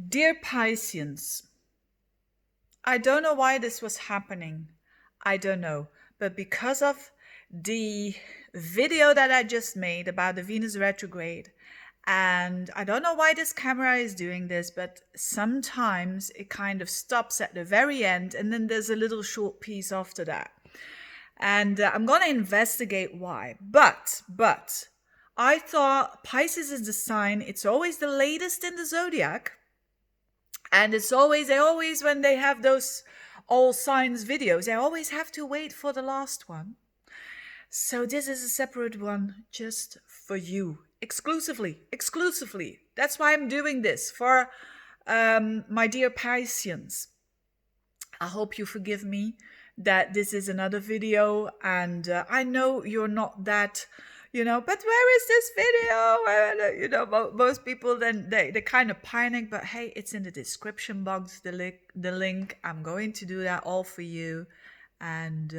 Dear Pisceans, I don't know why this was happening. I don't know. But because of the video that I just made about the Venus retrograde, and I don't know why this camera is doing this, but sometimes it kind of stops at the very end and then there's a little short piece after that. And I'm going to investigate why. But I thought Pisces is the sign, it's always the latest in the zodiac. And they always, when they have those all signs videos, they always have to wait for the last one. So this is a separate one just for you, exclusively. That's why I'm doing this for my dear Pisceans. I hope you forgive me that this is another video, and I know you're not that, but where is this video? Most people then they kind of panic, but hey, it's in the description box, the link. I'm going to do that all for you, and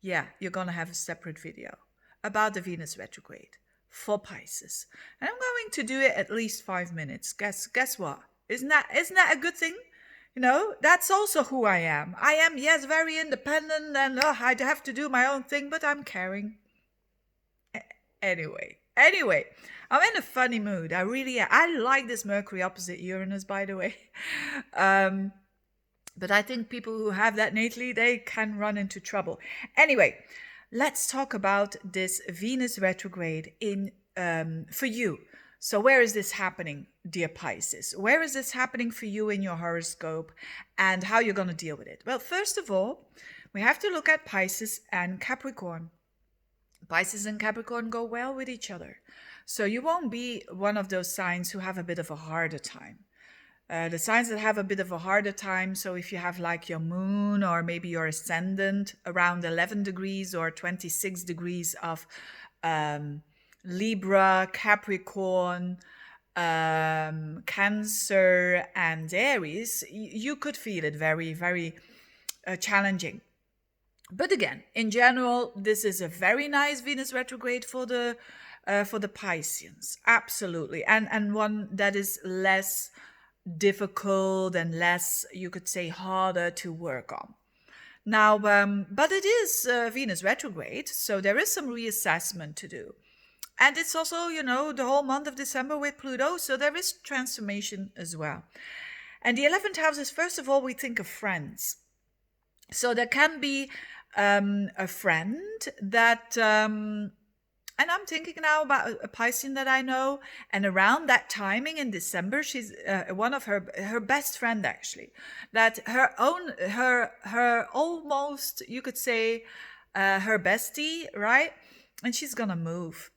yeah, you're gonna have a separate video about the Venus retrograde for Pisces, and I'm going to do it at least 5 minutes. Guess what? Isn't that a good thing? That's also who I am. I am, yes, very independent, and I have to do my own thing, but I'm caring. Anyway, I'm in a funny mood. I like this Mercury opposite Uranus, by the way. But I think people who have that natally, they can run into trouble. Anyway, let's talk about this Venus retrograde for you. So where is this happening, dear Pisces? Where is this happening for you in your horoscope, and how you're going to deal with it? Well, first of all, we have to look at Pisces and Capricorn. Pisces and Capricorn go well with each other. So you won't be one of those signs who have a bit of a harder time. The signs that have a bit of a harder time, so if you have like your moon or maybe your ascendant around 11 degrees or 26 degrees of Libra, Capricorn, Cancer, and Aries, you could feel it very, very challenging. But again, in general, this is a very nice Venus retrograde for the Pisceans, absolutely, and one that is less difficult and less, you could say, harder to work on. Now, but it is Venus retrograde, so there is some reassessment to do. And it's also, the whole month of December with Pluto, so there is transformation as well. And the 11th house is, first of all, we think of friends. So there can be a friend that, and I'm thinking now about a Piscean that I know, and around that timing in December, she's one of her best friend, actually, that her almost, you could say, her bestie, right? And she's gonna move.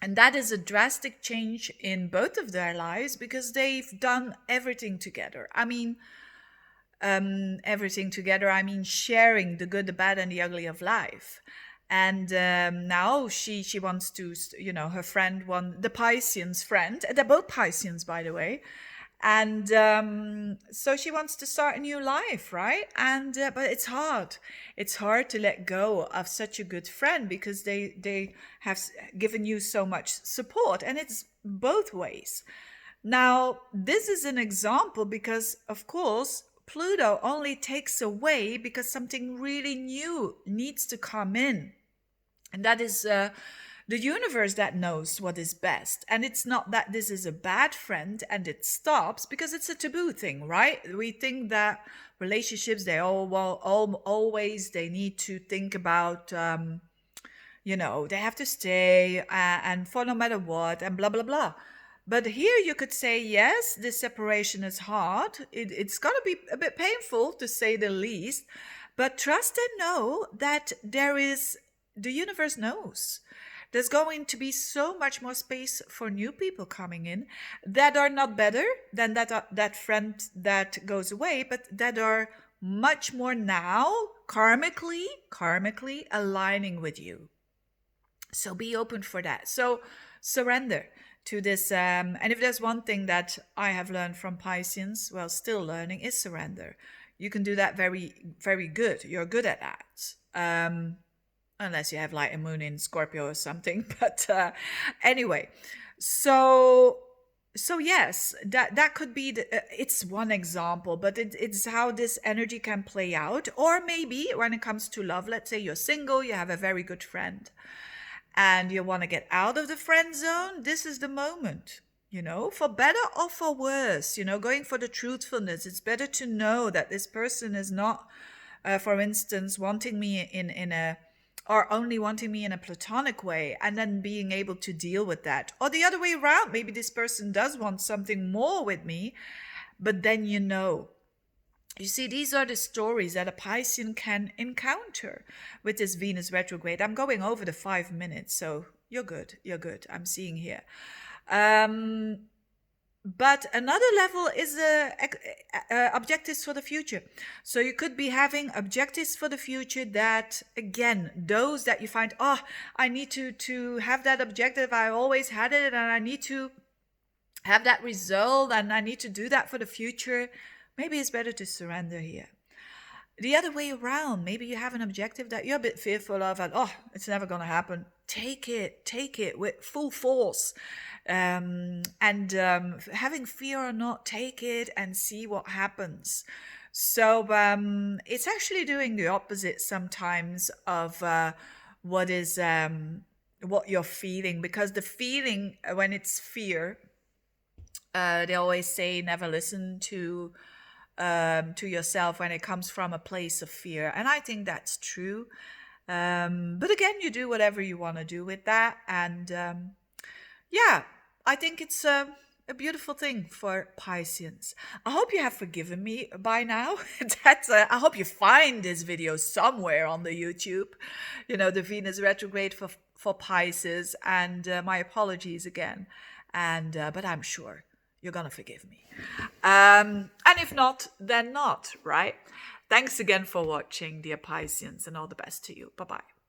And that is a drastic change in both of their lives because they've done everything together. I mean, everything together, I mean, sharing the good, the bad, and the ugly of life. And now she wants to, her friend, the Piscean's friend, they're both Pisceans, by the way. And so she wants to start a new life, right? And but it's hard. It's hard to let go of such a good friend because they have given you so much support, and it's both ways. Now, this is an example because, of course, Pluto only takes away because something really new needs to come in. And that is the universe that knows what is best. And it's not that this is a bad friend and it stops, because it's a taboo thing, right? We think that relationships, always they need to think about, they have to stay and for no matter what and blah, blah, blah. But here you could say, yes, this separation is hard. It's going to be a bit painful, to say the least. But trust and know that the universe knows. There's going to be so much more space for new people coming in that are not better than that friend that goes away, but that are much more now karmically aligning with you. So be open for that. So surrender to this. And if there's one thing that I have learned from Pisceans, well, still learning, is surrender. You can do that very, very good. You're good at that. Unless you have like a moon in Scorpio or something. But anyway, so So yes, that could be it's one example, but it's how this energy can play out. Or maybe when it comes to love, let's say you're single, you have a very good friend, and you want to get out of the friend zone. This is the moment, for better or for worse, going for the truthfulness. It's better to know that this person is not, for instance, wanting me in a, or only wanting me in a platonic way, and then being able to deal with that. Or the other way around, maybe this person does want something more with me, but then you see, these are the stories that a Piscean can encounter with this Venus retrograde. I'm going over the 5 minutes, so you're good. You're good. I'm seeing here. But another level is objectives for the future. So you could be having objectives for the future that, again, those that you find, oh, I need to have that objective. I always had it, and I need to have that result, and I need to do that for the future. Maybe it's better to surrender here. The other way around, maybe you have an objective that you're a bit fearful of, and oh, it's never going to happen. Take it with full force. And having fear or not, take it and see what happens. So it's actually doing the opposite sometimes of what is what you're feeling, because the feeling, when it's fear, they always say never listen to yourself when it comes from a place of fear, and I think that's true. But again, you do whatever you want to do with that, and yeah, I think it's a beautiful thing for Pisceans. I hope you have forgiven me by now. I hope you find this video somewhere on the YouTube. The Venus retrograde for Pisces, and my apologies again. And but I'm sure you're gonna forgive me. And if not, then not, right? Thanks again for watching, dear Pisceans, and all the best to you. Bye bye.